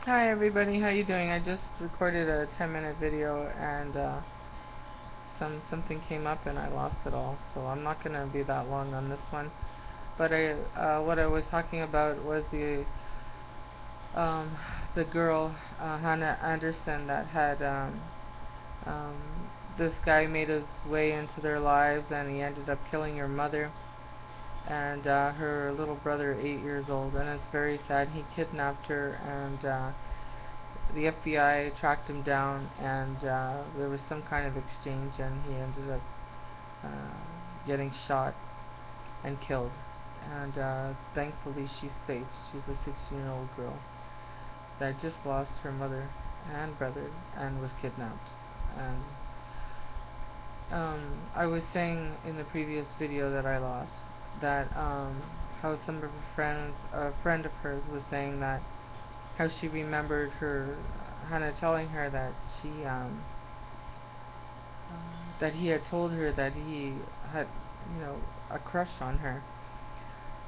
Hi everybody, how you doing? I just recorded a 10-minute video and something came up and I lost it all. So I'm not gonna be that long on this one. But what I was talking about was um, the girl Hannah Anderson that had um, this guy made his way into their lives and he ended up killing her mother and her little brother, 8 years old, and it's very sad. He kidnapped her and the FBI tracked him down, and there was some kind of exchange, and he ended up getting shot and killed. And thankfully, she's safe. She's a 16-year-old girl that just lost her mother and brother and was kidnapped. And I was saying in the previous video that I lost that how some of her friends, a friend of hers, was saying that how she remembered her Hannah telling her that she that he had told her that he had, you know, a crush on her,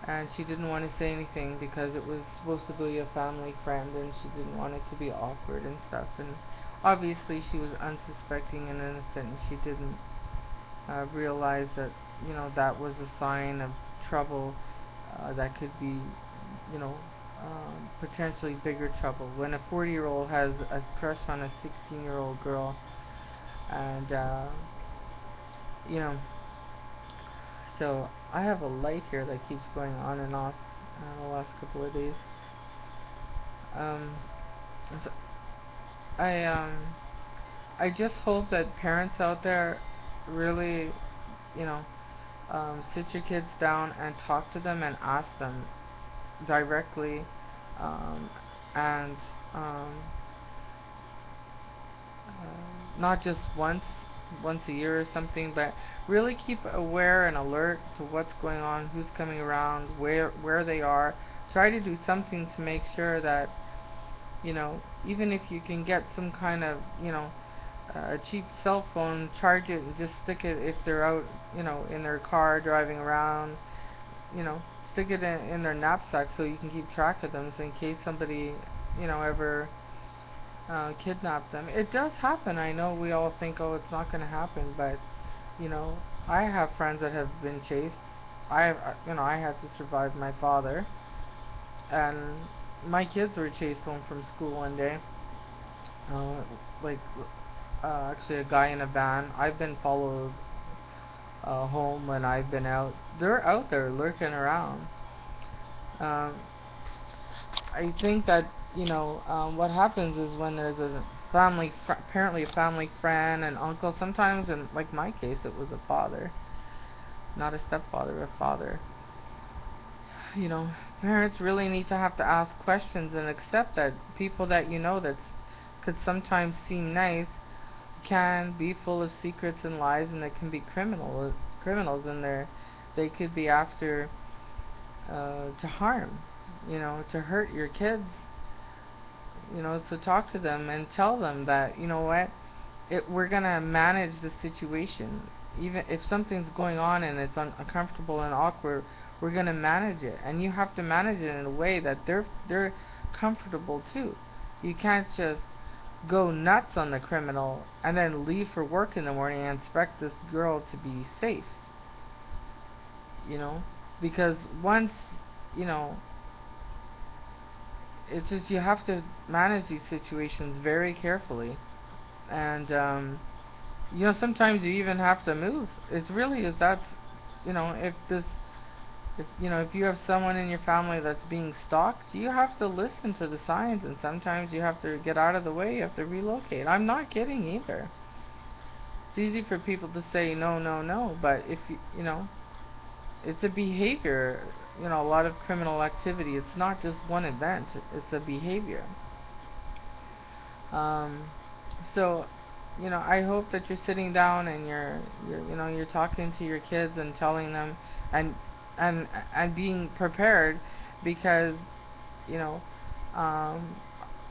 and she didn't want to say anything because it was supposed to be a family friend, and she didn't want it to be awkward and stuff. And obviously, she was unsuspecting and innocent, and she didn't realize that, that was a sign of trouble that could be, you know, potentially bigger trouble. When a 40-year-old has a crush on a 16-year-old girl, and you know, so I have a light here that keeps going on and off the last couple of days. Um, so I um, I just hope that parents out there really, you know, sit your kids down and talk to them and ask them directly, um, and um, not just once a year or something, but really keep aware and alert to what's going on, who's coming around, where they are. Try to do something to make sure that, even if you can get some kind of, a cheap cell phone, charge it and just stick it if they're out, in their car driving around, you know, stick it in their knapsack so you can keep track of them, so in case somebody, ever kidnap them. It does happen. I know we all think, oh, it's not going to happen, but you know, I have friends that have been chased. I had to survive my father, and my kids were chased home from school one day. Uh, like, actually, a guy in a van. I've been followed home when I've been out. They're out there lurking around. Um, I think that what happens is when there's a apparently a family friend, an uncle. Sometimes, in like my case, it was a father, not a stepfather, a father. You know, parents really need to have to ask questions and accept that people that that could sometimes seem nice can be full of secrets and lies, and they can be criminals, and they could be after to harm, to hurt your kids. So talk to them and tell them that, what, we're gonna manage the situation. Even if something's going on and it's uncomfortable and awkward, we're gonna manage it, and you have to manage it in a way that they're comfortable too. You can't just go nuts on the criminal and then leave for work in the morning and expect this girl to be safe. You know, because once you know it's just you have to manage these situations very carefully, and sometimes you even have to move. It really is that, if you have someone in your family that's being stalked, you have to listen to the signs, and sometimes you have to get out of the way. You have to relocate. I'm not kidding either. It's easy for people to say no, no, no, but if it's a behavior. A lot of criminal activity. It's not just one event. It's a behavior. Um, so, I hope that you're sitting down and you're talking to your kids and telling them, and and being prepared, because you know, um,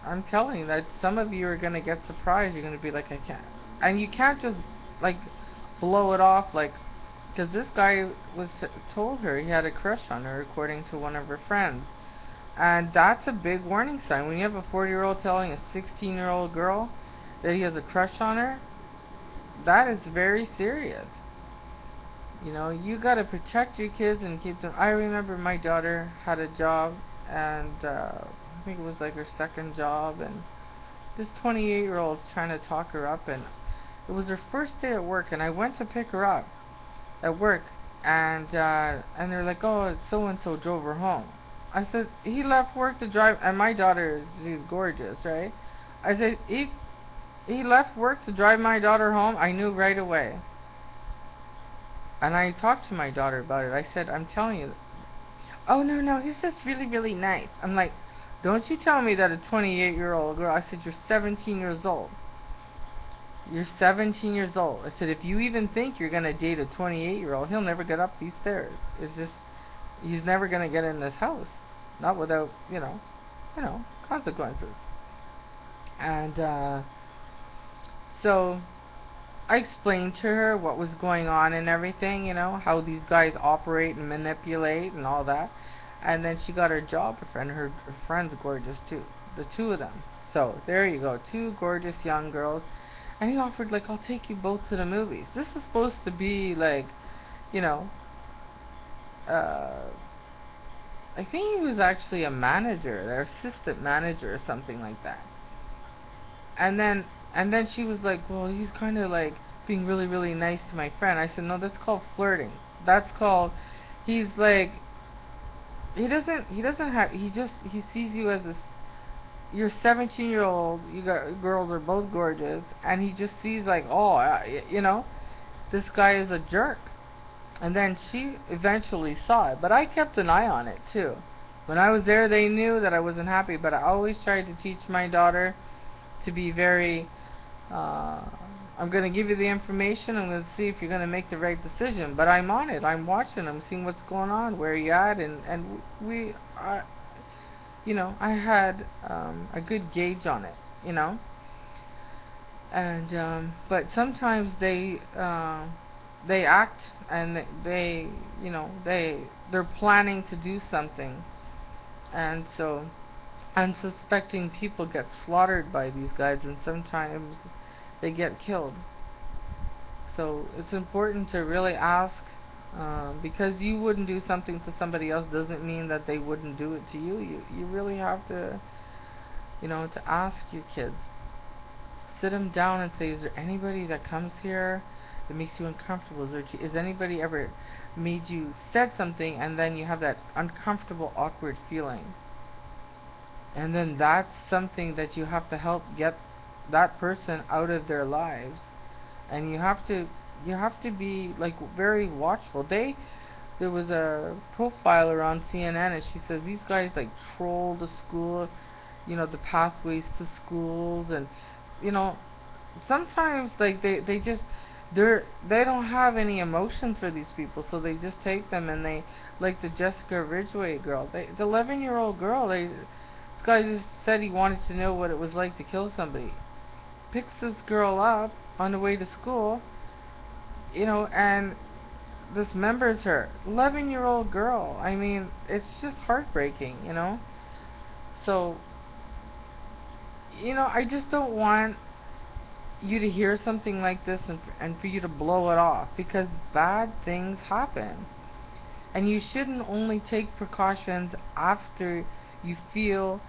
I'm telling you that some of you are gonna get surprised. You're gonna be like, I can't, and you can't just like blow it off like, because this guy was told her he had a crush on her according to one of her friends, And that's a big warning sign. When you have a 40-year-old telling a 16-year-old girl that he has a crush on her, that is very serious. You know, you gotta protect your kids and keep them. I remember my daughter had a job, and I think it was like her second job, and this 28-year-old's trying to talk her up, and it was her first day at work, and I went to pick her up at work, and they're like, oh, so and so drove her home. I said he left work to drive, and my daughter, she's gorgeous, right? I said he left work to drive my daughter home. I knew right away. And I talked to my daughter about it. I said, I'm telling you. Oh, no, no, he's just really, really nice. I'm like, don't you tell me that a 28-year-old girl. I said, you're 17 years old. You're 17 years old. I said, if you even think you're going to date a 28-year-old, he'll never get up these stairs. It's just, he's never going to get in this house. Not without, consequences. And, so I explained to her what was going on and everything, how these guys operate and manipulate and all that. And then she got her job and her friend's gorgeous too. The two of them. So there you go, two gorgeous young girls. And he offered, like, I'll take you both to the movies. This is supposed to be like, you know, uh, I think he was actually a manager, their assistant manager or something like that. And then she was like, well, he's kind of like being really, really nice to my friend. I said, no, that's called flirting. That's called, he's like, he doesn't have, he sees you as a, you're 17-year-old, you got, girls are both gorgeous, and he just sees like, oh, this guy is a jerk. And then she eventually saw it, but I kept an eye on it too. When I was there, they knew that I wasn't happy, but I always tried to teach my daughter to be very, I'm going to give you the information, I'm going to see if you're going to make the right decision, but I'm on it, I'm watching, I'm seeing what's going on, where you at, and I had a good gauge on it, and but sometimes they act, and they're planning to do something, and so unsuspecting people get slaughtered by these guys, and sometimes they get killed. So it's important to really ask, because you wouldn't do something to somebody else doesn't mean that they wouldn't do it to you. You really have to, to ask your kids. Sit them down and say, is there anybody that comes here that makes you uncomfortable? Is anybody ever made you said something and then you have that uncomfortable, awkward feeling? And then that's something that you have to help get that person out of their lives. And you have to be like very watchful. There was a profiler on CNN, and she says these guys like troll the school, the pathways to schools, and you know sometimes like they don't have any emotions for these people, so they just take them, and they, like the Jessica Ridgway girl, the 11-year-old girl, this guy just said he wanted to know what it was like to kill somebody. Picks this girl up on the way to school, and dismembers her. 11-year-old girl. I mean, it's just heartbreaking. So, I just don't want you to hear something like this and for you to blow it off, because bad things happen. And you shouldn't only take precautions after you feel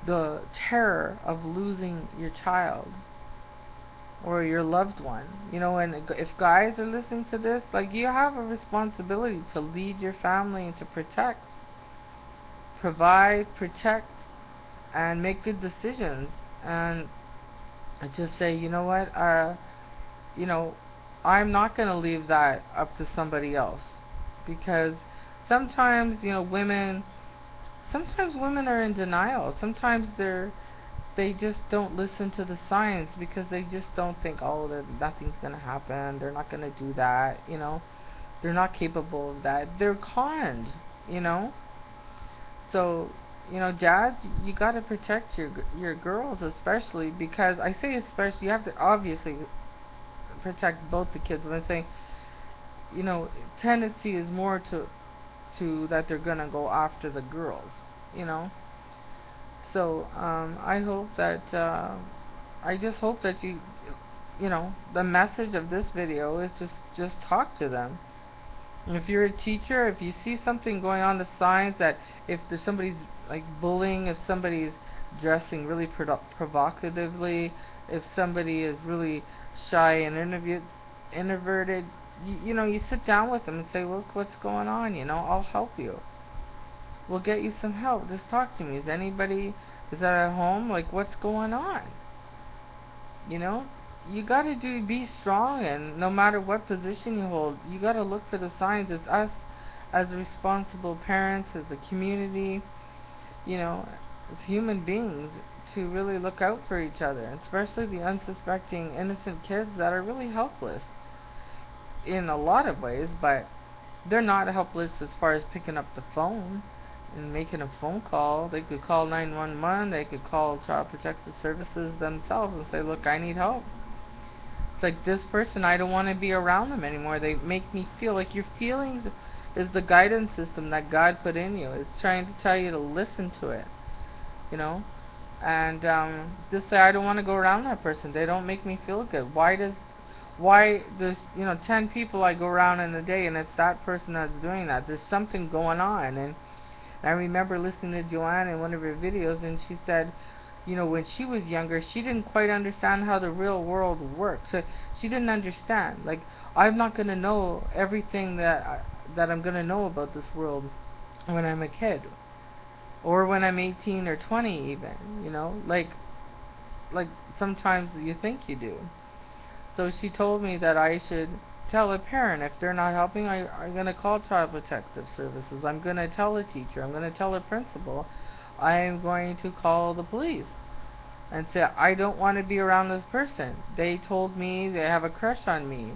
the terror of losing your child or your loved one. And if guys are listening to this, like, you have a responsibility to lead your family and to provide, protect, and make good decisions. And I just say, you know, I'm not going to leave that up to somebody else, because sometimes, women are in denial. Sometimes they just don't listen to the signs, because they just don't think, oh, that nothing's going to happen. They're not going to do that, They're not capable of that. They're conned, you know. So, dads, you got to protect your girls, especially, because I say especially, you have to obviously protect both the kids. When I say, tendency is more to that they're gonna go after the girls, you know. So I hope that I just hope that you know, the message of this video is just talk to them. And if you're a teacher, if you see something going on, the signs that if there's somebody's like bullying, if somebody's dressing really provocatively, if somebody is really shy and introverted, you know, you sit down with them and say, look, what's going on? You know, I'll help you. We'll get you some help. Just talk to me. Is that at home? Like, what's going on? You know, you gotta be strong, and no matter what position you hold, you gotta look for the signs. It's us as responsible parents, as a community, you know, as human beings, to really look out for each other, especially the unsuspecting innocent kids that are really helpless in a lot of ways, but they're not helpless as far as picking up the phone and making a phone call. They could call 911, they could call Child Protective Services themselves and say, look, I need help. It's like, this person, I don't want to be around them anymore. They make me feel like your feelings is the guidance system that God put in you. It's trying to tell you to listen to it, you know? And just say, I don't want to go around that person. They don't make me feel good. Why there's, you know, 10 people I go around in a day and it's that person that's doing that. There's something going on. And I remember listening to Joanne in one of her videos, and she said, you know, when she was younger, she didn't quite understand how the real world works. So she didn't understand. Like, I'm not going to know everything that I'm going to know about this world when I'm a kid, or when I'm 18 or 20 even, you know, like sometimes you think you do. So she told me that I should tell a parent if they're not helping. I'm going to call Child Protective Services. I'm going to tell a teacher. I'm going to tell a principal. I'm going to call the police and say, I don't want to be around this person. They told me they have a crush on me.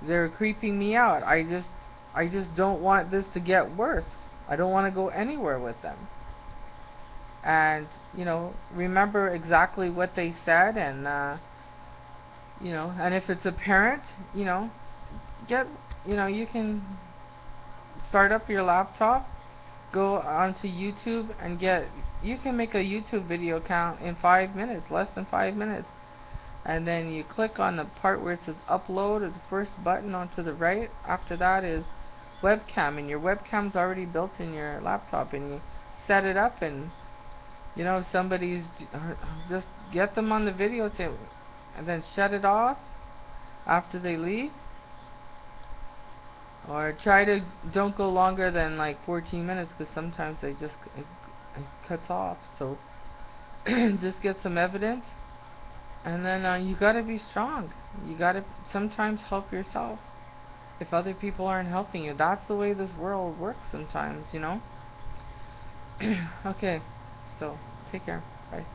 They're creeping me out. I just don't want this to get worse. I don't want to go anywhere with them. And, you know, remember exactly what they said, and you know, and if it's a parent, you know, get, you know, you can start up your laptop, go onto YouTube, and you can make a YouTube video count in 5 minutes, less than 5 minutes. And then you click on the part where it says upload, or the first button onto the right. After that is webcam, and your webcam's already built in your laptop, and you set it up, and, you know, if somebody's, just get them on the videotape, and then shut it off after they leave. Or try to don't go longer than like 14 minutes, because sometimes it cuts off. So just get some evidence, and then you gotta be strong. You gotta sometimes help yourself if other people aren't helping you. That's the way this world works sometimes, you know. Okay, so take care. Bye.